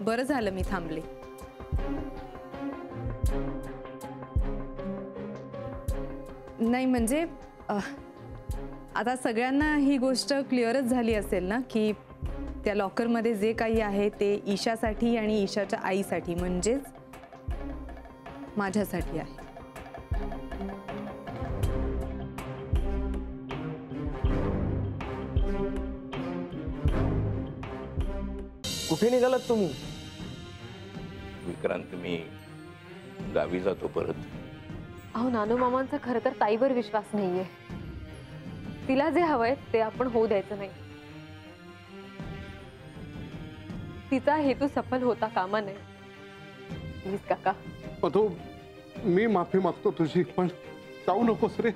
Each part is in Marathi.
बरं झालं मी थांबले. नाही म्हणजे आता सगळ्यांना ही गोष्ट क्लिअरच झाली असेल ना की त्या लॉकरमध्ये जे काही आहे ते ईशासाठी आणि ईशाच्या आईसाठी म्हणजेच माझ्यासाठी आहे. कुठे निघालात तुम्ही? विक्रांत, मी गावी जातो परत. अहो नानू मामांचा खरं तर ताईवर विश्वास नाहीये. तिला जे हवंय ते आपण होऊ द्यायचं नाही. तिचा हेतू सफल होता कामा नये. प्लीज काका. तो मी माफी मागतो तुझी, पण जाऊ नकोस रे.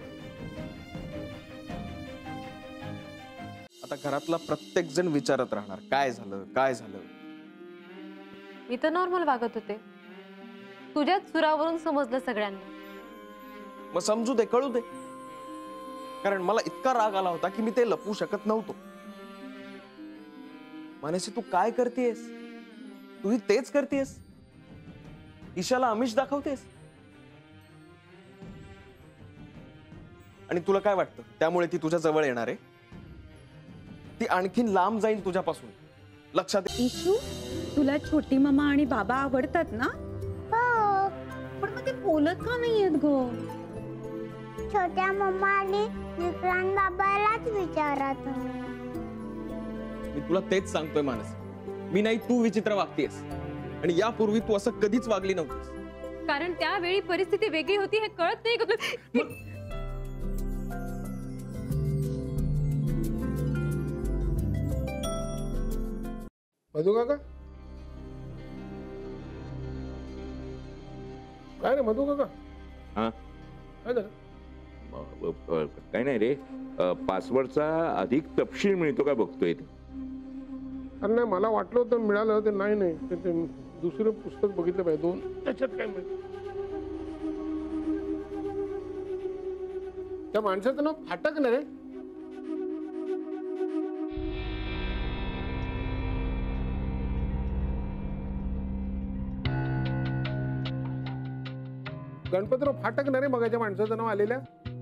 आता घरातला प्रत्येक जण विचारत राहणार काय झालं काय झालं. मी तर नॉर्मल वागत होते. तुझ्याच सुरावरून समजलं सगळ्यांना. मग समजू दे, कळू दे. कारण मला इतका राग आला होता की मी ते लपवू शकत नव्हतो. मानसी, तू काय करतेस? तू तेच करतेस. ईशाला आमिष दाखवतेस. आणि तुला काय वाटतं त्यामुळे ती तुझ्या जवळ येणार आहे? ती आणखीन लांब जाईल तुझ्यापासून. लक्षात दे. ईशू, तुला छोटी मामा आणि बाबा आवडतात ना? हो. पण मग ते बोलत का नाहीयेत ग? छोट्या मम्मा आणि विक्रांत बाबालाच विचारा तुम्ही. मी तुला तेच सांगतोय मानस. मी नाही, तू विचित्र वागतेस. आणि यापूर्वी तू असं कधीच वागली नव्हतीस. कारण त्यावेळी परिस्थिती वेगळी होती हे कळत नाही का? मधु काका, काय रे मधु काका? हा, काय झालं? काय नाही रे, पासवर्डचा अधिक तपशील मिळतो का बघतोय ते. अरे नाही, मला वाटलं होतं मिळालं ते. नाही ते दुसरं पुस्तक बघितलं पाहिजे. 2 त्याच्यात काय मिळतं? त्या माणसाचं नाव फाटक ना रे. गणपतराव फाटक ना रे बघायच्या माणसाचं नाव आलेल्या.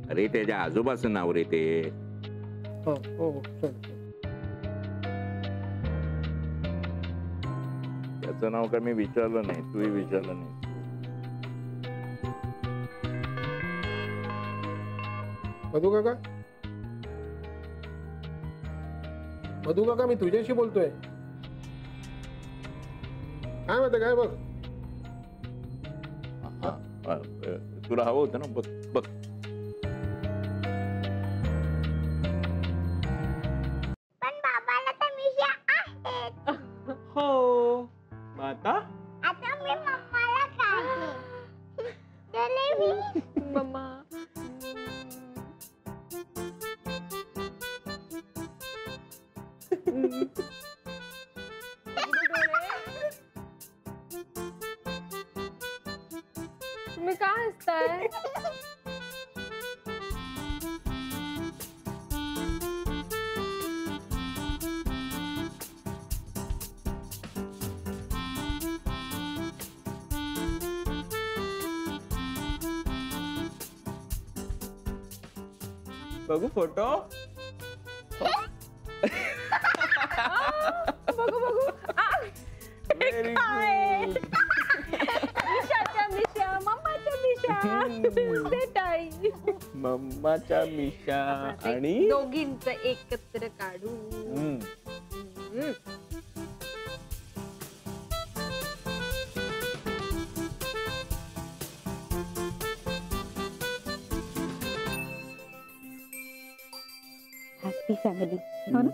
अरे त्याच्या आजोबाचं नाव रे ते. हो चल. त्याचं नाव काय मी विचारलं नाही, तूही विचारलं नाही. मधु काका, मधु काका, मी तुझ्याशी बोलतोय. काय म्हणते काय बघ. तुला हवं होतं ना, बघ बघ. पण बाबाला तर मिशा आहेत. हो. आता आता मी मम्माला खाते. जलेबी. मम्मा. तुम्ही काय हसताय? बघू फोटो. बघू बघू. Very good. मिशाच्या मिशा, मम्माच्या मिशा. देताई. मम्माच्या मिशा आणि दोघींचं एकत्र काढू. हॅपी फॅमिली, हो ना?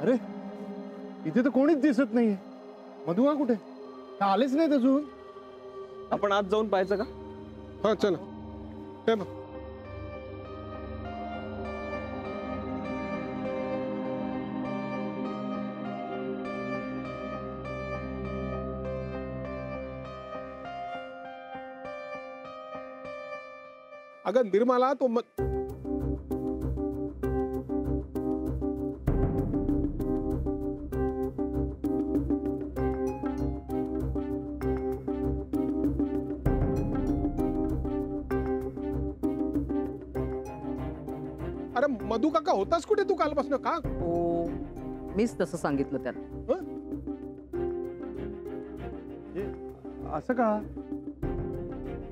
अरे इथे तर कोणीच दिसत नाहीये. मधुआ कुठे? आलेच नाहीत अजून. आपण आज जाऊन पाहायचं का? हा चला. हे बघ. अगं निर्मला तो अरे मधू काका होतास कुठे तू कालपासून का? हो मीच तसं सांगितलं त्याला. असं का?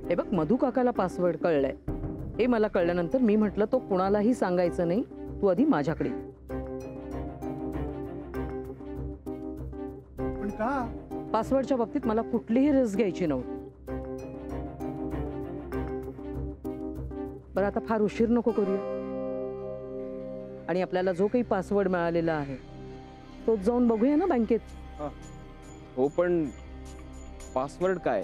हे बघ मधू काकाला पासवर्ड कळलाय हे मला कळल्यानंतर मी म्हटलं तो कुणालाही सांगायचं नाही, तू आधी माझ्याकडे. पण का? पासवर्डच्या बाबतीत मला कुठलीही रिस्क घ्यायची नव्हती. बरं आता फार उशीर नको करूया आणि आपल्याला जो काही पासवर्ड मिळालेला आहे तोच जाऊन बघूया ना बँकेत. हो पण पासवर्ड काय?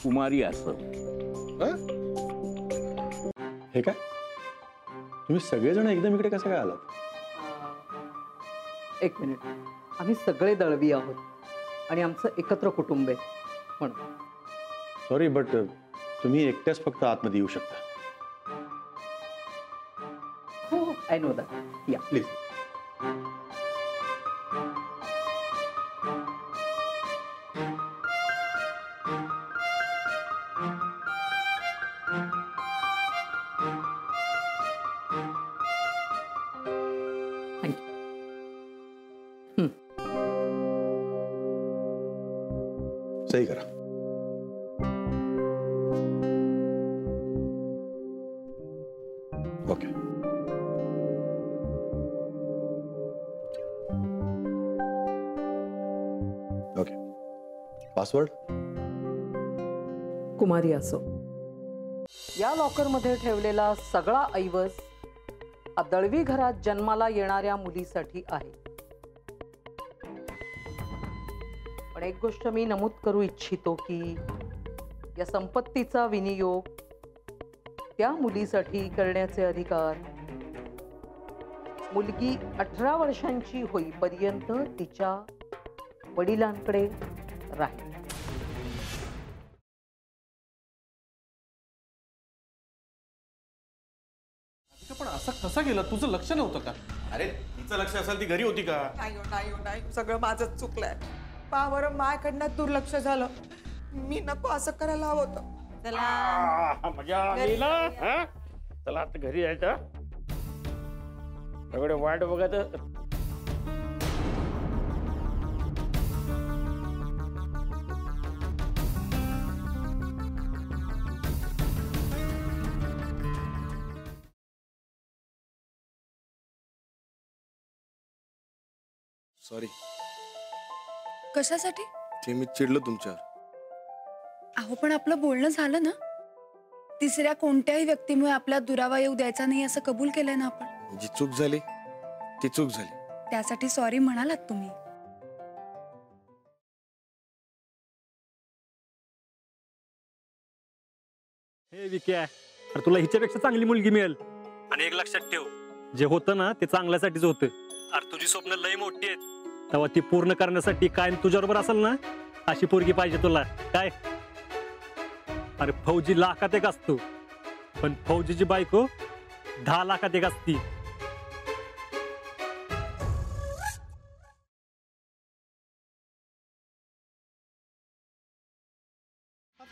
कुमारी असं. हे काय तुम्ही सगळेजण एकदम इकडे कसं काय आलात? एक मिनिट, आम्ही सगळे दळवी आहोत आणि आमचं एकत्र कुटुंब आहे म्हणून. सॉरी बट तुम्ही एकट्याच फक्त आतमध्ये येऊ शकता. हो आय नो दॅट. या प्लीज. सही करा. ओके. ओके. पासवर्ड कुमारी असो. या लॉकरमध्ये ठेवलेला सगळा ऐवज दळवी घरात जन्माला येणाऱ्या मुलीसाठी आहे. पण एक गोष्ट मी नमूद करू इच्छितो की या संपत्तीचा विनियोग त्या मुलीसाठी करण्याचे अधिकार मुलगी 18 वर्षांची होईपर्यंत तिच्या वडिलांकडे राहील. पण असं कसं गेलं? तुझं लक्ष नव्हतं का? अरे तिचं लक्ष असेल ती घरी होती का? नाही सगळं माझंच चुकलंय. पावर माझ्याकडनं दुर्लक्ष झालं. मी नको असं करायला हवं होतं. चला मजा आली ना. चला आता घरी यायचं. सगळे वाट बघत. सॉरी. कशासाठी? ते मी चिडलो तुमच्यावर. अहो पण आपलं बोलणं झालं ना. तिसऱ्या कोणत्याही व्यक्तीमुळे आपला दुरावा येऊ द्यायचा नाही असं कबूल केलंय ना आपण. जी चूक झाली ती चूक झाली. त्यासाठी सॉरी म्हणालात तुम्ही. हे विक्या, तुला हिच्यापेक्षा चांगली मुलगी मिळेल. आणि एक लक्षात ठेव, जे होतं ना ते चांगल्यासाठीच होतं. अरे तुझी स्वप्न लय मोठी आहेत, तेव्हा ती पूर्ण करण्यासाठी कायम तुझ्याबरोबर असेल ना अशी पोरगी पाहिजे तुला. काय अरे फौजी लाखात एक असतो, पण फौजीची बायको 10 लाखात एक असती.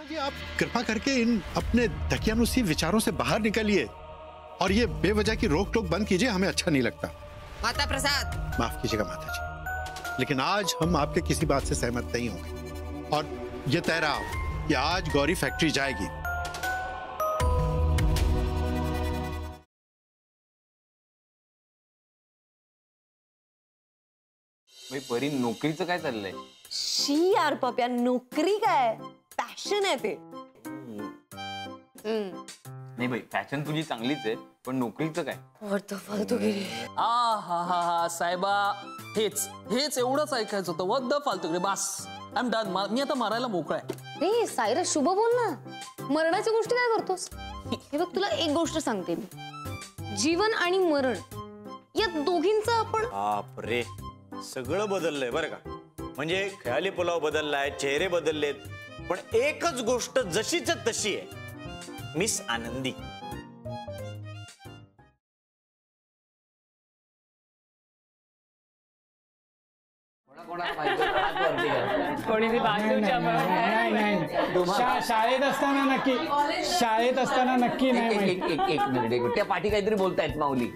जी आप कृपा करके इन अपने दकियानुसी विचारों से बाहर निकलिए और ये बेवजह की रोक टोक बंद कीजिए. हमें अच्छा नहीं लगता. माता प्रसाद. माफ कीजिएगा माता जी, लेकिन आज हम आपके किसी बात से सहमत नहीं होंगे और ये तय रहा कि आज गौरी फैक्ट्री जाएगी. परी नोकरीचं काय चाललंय? शी यार पप्या, नोकरी काय पॅशन आहे ते. नाही बाई, फॅशन तुझी चांगलीच आहे, पण नोकरीचं काय? फालतूगिरी. हा साहेबा, हेच एवढंच ऐकायचं होतं. वद्द फालतूगिरी. बस आय एम डन. मी आता मारायला मोकळा आहे. ए सायरस, शुभ बोल ना. मरणाच्या गोष्टी काय करतोस? हे बघ, तुला एक गोष्ट सांगते मी. जीवन आणि मरण या दोघींचं आपण. बापरे, सगळं बदललंय बरं का. म्हणजे खेळाली पुलाव बदललाय, चेहरे बदललेत, पण एकच गोष्ट जशीच्या तशी आहे, मिस आनंदी. शाळेत असताना नक्की नाही. एक मिनिट, त्या पाठी काहीतरी बोलतायत माऊली.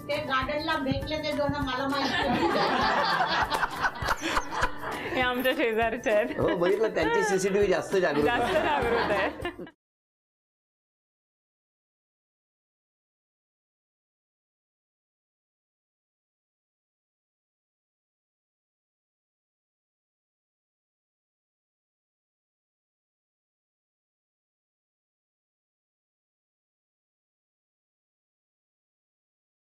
ते गार्डनला भेटले ते दोन मला माहिती. हे आमच्या शेजारचे आहेत. हो बघितलं, त्यांची सीसीटीव्ही जास्त जागृत आहे.